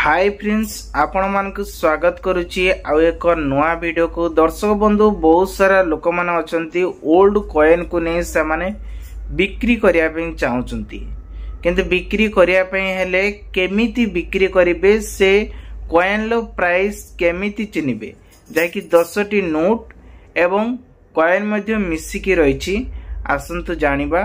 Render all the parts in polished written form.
Hi friends आपण मानक स्वागत करुची आउ एक नया वीडियो को। दर्शक बंधु बहुत सारा लोक माने अछंती ओल्ड कॉइन को नै से माने बिक्री करिया पे चाहउचंती, किंतु बिक्री करिया पे हेले केमिति बिक्री करिवे से कॉइन लो प्राइस केमिति चिनिबे जाकी 10 टी नोट एवं कॉइन मध्ये मिसिकी रहिछि। आसंतु जानिबा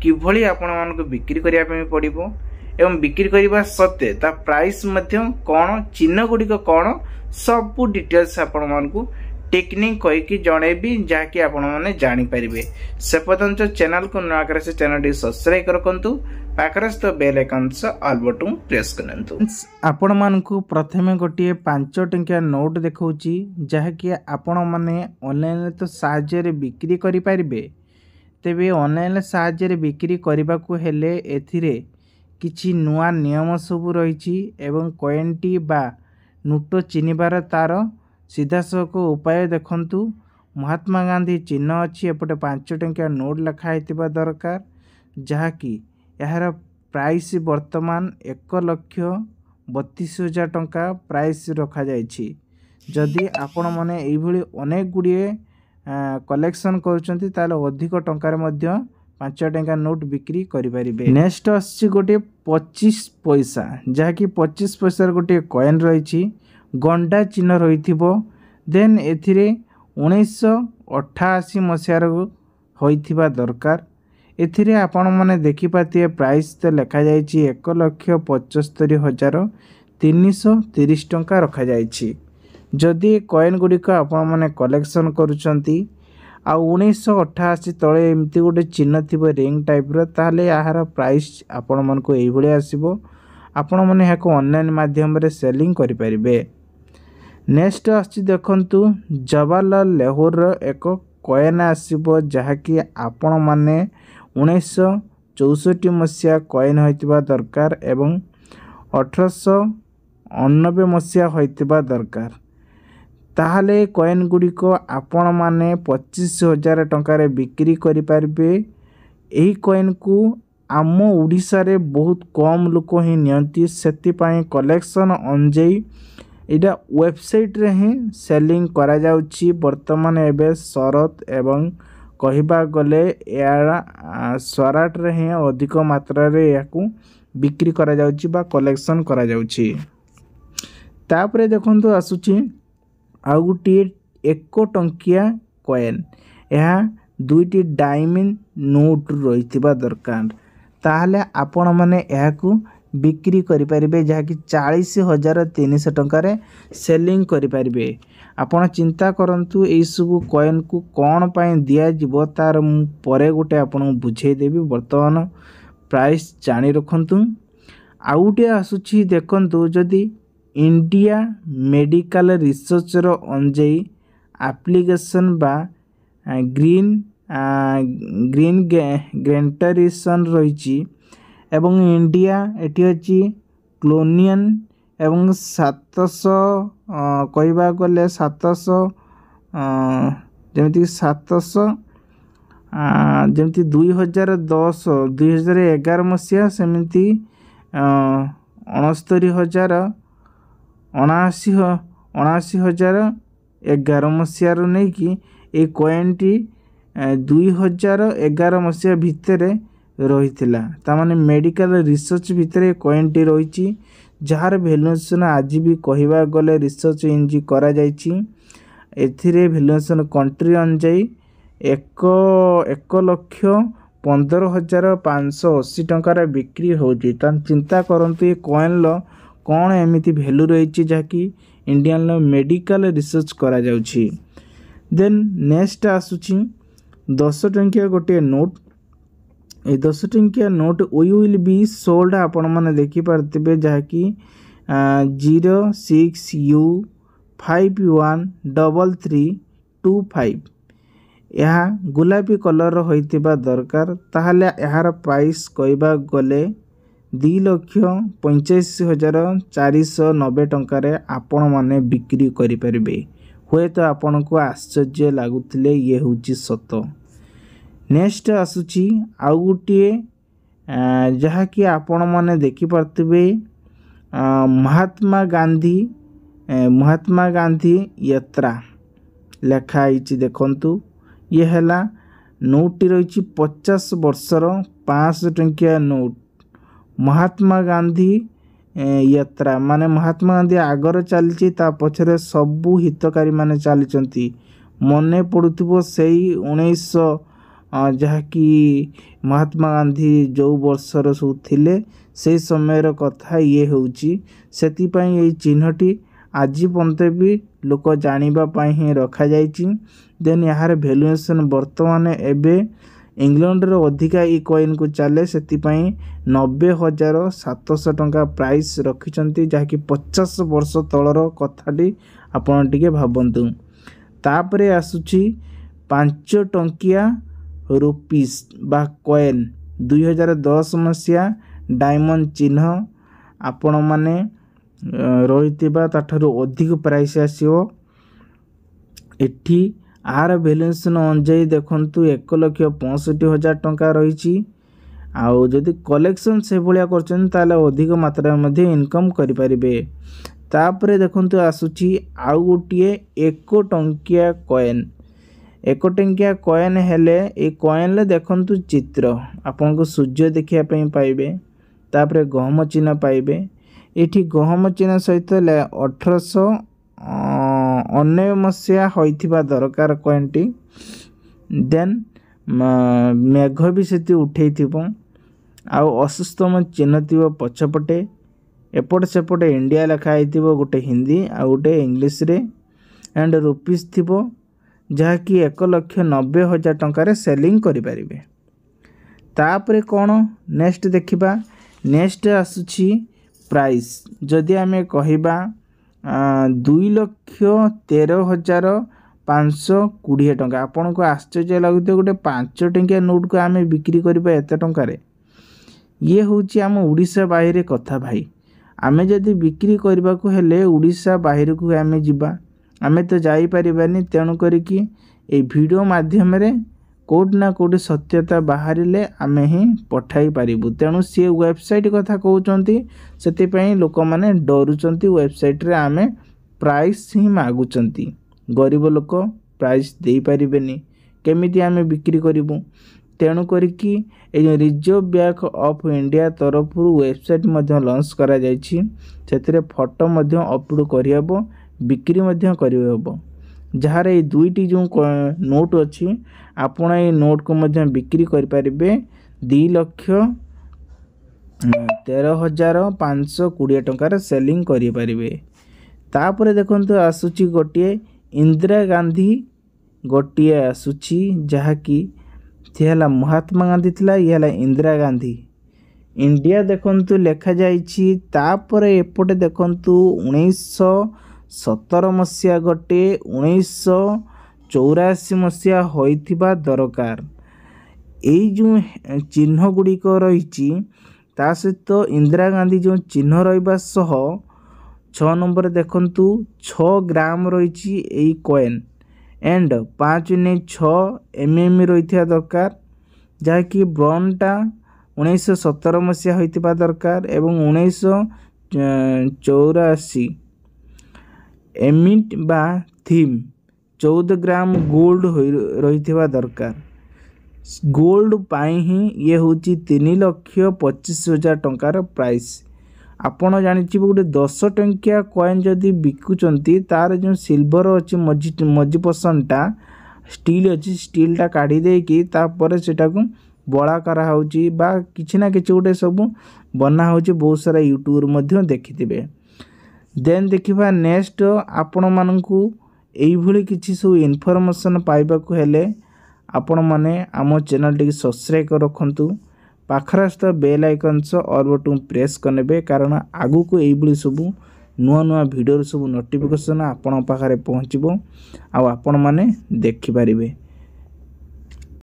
किभली आपण मानक बिक्री करिया पे पड़िबो एवं बिक्री करने सत्ते ता प्राइस मध्य कौन चिन्ह गुड़िक कौन सबू डिटेल्स आपण मानकु टेक्निक कहीकि जनइबी जहाँकि आपण माने जानि परिबे। से पर्यंत चैनल को नया करे से चैनल टी सब्सक्राइब करकंतु, पाखरे तो बेल आइकन से ऑल बटन प्रेस करनतु। आपण मानकु प्रथमे गोटे 5 टंकिया नोट देखौची जहाँकि आपण माने ऑनलाइन तो साहाय्य रे बिक्री करि परिबे। तेबे ऑनलाइन साहाय्य रे बिक्री करबा को हेले एथिरे किछि नुआ नियम सब रही एवं कॉइन टी बा नोट चिन्हबार तार सीधासख उपाय देखंतु। महात्मा गांधी चिन्ह अच्छी एपटे 5 टंकिया नोट लिखाई दरकार जहाँकि यार प्राइस वर्तमान 1,32,000 टंका प्राइस रखा जाइछि। जदि आपण माने एई भली अनेक गुड़िए कलेक्शन करुचंती ताले अधिक टंकार मध्य 5 टंका नोट बिक्री करि परिबे। नेक्स्ट आछि गोटे 25 पैसा जहाँकि 25 पैसा गोटे कॉइन रही गंडा चिन्ह रही। देन एथिरे 1988 मसीहार होइथिबा दरकार। एथिरे आपण माने देखि पातिए प्राइस तो लिखा जाइछि 1,75,330 टंका रखा जाइछि। जदि कॉइन गुड़िक आपण माने कलेक्शन करुचंती आ 1988 तले एमती गोटे चिन्ह थी रिंग टाइप ताले यार प्राइस आपण मन को एई भली आसीबो। आपण माने याको ऑनलाइन माध्यम रे सेलिंग करि परिबे। नेक्स्ट आछि देखंतु जवाहरलाल नेहरू एक कॉइन आसीबो जहाँकि आपण माने 1964 मसीहा कॉइन होइतिबा दरकार एवं 1889 मसीहा होइतिबा दरकार। ताहले कॉइन गुड़िक आपण माने 25,000 टंकार बिक्री करि पारबे। एही कॉइन को आम ओडिशा रे बहुत कम लोक ही नियंती, सेति पई कलेक्शन अनुଯାयी एटा वेबसाइट रे ही सेलिंग करा जाउची। वर्तमान एबे शरत एवं कहिबा गले यार स्वराट रे ही अधिक मात्रा रे याकू बिक्री करा जाउची बा कलेक्शन करा जाउची। तापरे देखंतु आसुची आउ गोटे 1 टंकिया कॉइन, यह 2टी डायमंड नोट रही दरकार। ताहले आपण माने याकू बिक्री करि परिबे जहाँकि 40,300 टंकार सेलिंग करि परिबे। आपण चिंता करंतु एई सब कॉइन को कौन पाई दिया जिवो तार परे गोटे आपण बुझे देबी। वर्तमान प्राइस जानी रखंतु। आउटे आसुची देखंतु जदि इंडिया मेडिकल रिसर्चर अनुଯାयी एप्लिकेशन बा ग्रीन ग्रेंटरिसन रही एवं इंडिया एटी अछि क्लोनियन एवं 700 कहबा गले 700 जेमति 700 जेमति 2010 2011 मसीहा सेमति 79,011 मसीहार नहीं कि ये कॉइन टी 2011 मसीहा भितर रही तामाने मेडिकल रिसर्च भितर कॉइन टी रही जार वैल्यूएशन आज भी कहबा गले रिसर्च इंजी करा जाइछि। एथिरे वैल्यूएशन कंट्री अनुଯାयी 1,15,580 टंकार बिक्री होची। चिंता करंतु ये कॉइन लो कौन एमिति वैल्यू रही जहाँकि इंडियन मेडिकल रिसर्च करा जाउछि। देन नेक्स्ट आसुछि 10 टंकिया गोटे नोट। ए 10 टंकिया note we will be sold आपण माने देखि पारतिबे जहाँकि 06U513325 यह गुलाबी कलर होइतिबा दरकार। ताहले यार प्राइस कहबा गले 2,85,490 टंकार आपण माने बिक्री करि परिबे। हुए तो आपण को आश्चर्य लागुथिले ये होची सत। नेक्स्ट आसुची आउ गोटे जहाँकि आपण माने देखि पारतिबे महात्मा गांधी यात्रा लिखाई देखंतु ये हैला नोट रही 50 वर्षर 500 टंकिया नोट महात्मा गांधी यात्रा माने महात्मा गांधी आगर चलती पछरे सबू हितकारी माने चली मने पड़ुथिबो सेई 1900 जहाँकि महात्मा गांधी जो वर्षर सब थिले से समय कथा ये होउची सेतिपई ये चिन्हटी आज पर्यंत भी लोक जानिबा ही रखा जाइछि। देन यार वैल्यूएशन वर्तमान एबे इंग्लैंड रो अधिका ई कॉइन को चले सेतिपई 90,700 टंका प्राइस रखिचंती जहाँकि 50 वर्ष तलर कथाटी आपण टिके भाबंतु। तापरे आसुची 5 टंकिया रुपीस बा कॉइन 2010 मसिया डायमंड चिन्ह आपण माने रही ताठारु अधिक प्राइस आसियो। एठी आर वैल्यूएशन अनुजाई देखंतु 1,65,000 टंका रही। आउ जदि कलेक्शन से भलिया करछन ताले अधिक मात्रा मध्ये इनकम करि परिबे। तापरे देखंतु आसुची आउ गोटिए 1 टंकिया कॉइन 1 टंकिया कॉइन हेले ए कॉइन ले देखंतु चित्र आपन को सूर्य देखिया पई पाइबे। तापरे गहम चिन्ह पाइबे। एठी गहम चिन्ह सहित 1899 मसिया होइथिबा दरकार कॉइनटी। देन मेघ भी सेति उठेइथिबो आउ असुस्तम चिन्ह थिबो पछपटे एपट सेपटे इंडिया लिखा आइथिबो गोटे हिंदी आ गोटे इंग्लिश रे एंड रुपीस थिबो जहाँकि 1,90,000 टंका सेलिंग करि परिबे। तापरे कोन नेक्स्ट देखिबा नेक्स्ट आसुची प्राइस जदि आमे कहिबा 2,13,520 टंका आपन को आश्चर्य लगुते गोटे 5 टंकिया नोट को आमे बिक्री करबा एते टंका रे ये होची आम उड़ीसा बाहर कथा भाई आमे जदि बिक्री करबा को हेले उड़ीसा बाहर को आमे जिबा आमे तो जाई परिबानी तेणु करिकी ए वीडियो माध्यम रे कोड ना कोड सत्यता बाहरिले आमे ही पठाई पारिबु। तेणु सी वेबसाइट कथा कहउचंती सेतिपई लोक माने डरुचंती वेबसाइट रे आमे प्राइस ही मागुचंती गरीब लोक प्राइस देई पारिबेनी केमिति आमे बिक्री करिबु। तेणु करिकी a reserve bank of India तरफ वेबसाइट मध्य लॉन्च करा जायछि सेतिरे फोटो मध्य अपलोड करियबो बिक्री मध्य करियबो जहार ये दुईटी जो नोट अच्छी आपण ये नोट को मध्य बिक्री कर पारिबे 2,13,520 टंकार सेलिंग करि पारिबे। तापर देखंतु आसुची गोटिए इंदिरा गांधी गोटिए आसुची जहाँकि थिला महात्मा गांधी थिला ये इंदिरा गांधी इंडिया देखंतु लेखा जाइछि। तापर एपटे देखंतु 1917 मसिया गोटे 1984 मसिया होइथिबा दरकार एई जो चिन्ह गुड़िक रही ता सहित इंदिरा गांधी जो चिन्ह रहिबा सह 6 नंबर देखंतु 6 ग्राम रही एई कॉइन एंड 5.6 mm रही दरकार जहाँकि ब्रॉनटा 1917 मसिया होइथिबा दरकार एवं 1984 एमिट बा थीम 14 ग्राम गोल्ड रही दरकार। गोल्ड पाई ही ये होची 3,25,000 टंकार प्राइस। आपण जानिछि गोटे 10 टंकिया कॉइन जदि बिकुचंती तार जो सिल्वर अच्छी मझी पसंदटा स्टील अच्छी स्टीलटा काढ़ी देकी तापर सेटा को बड़ा करा होची बा किछि ना किछि गोटे सब बना होची बहुत सारा यूट्यूब मध्य देखिथिबे। देन देखिबा नेक्स्ट आपण मानकू एई भली किछि सब इन्फॉर्मेशन पाइबा को हेले आपण माने आम चैनल टी सब्सक्राइब कर रखंतु पाखरास्त bell icon all button press करनेबे कारण आगु को एई भली सब नुआ नुआ वीडियो सब नोटिफिकेशन आपण पाखरे पहुँचबो आ आपण माने देखि पारिबे।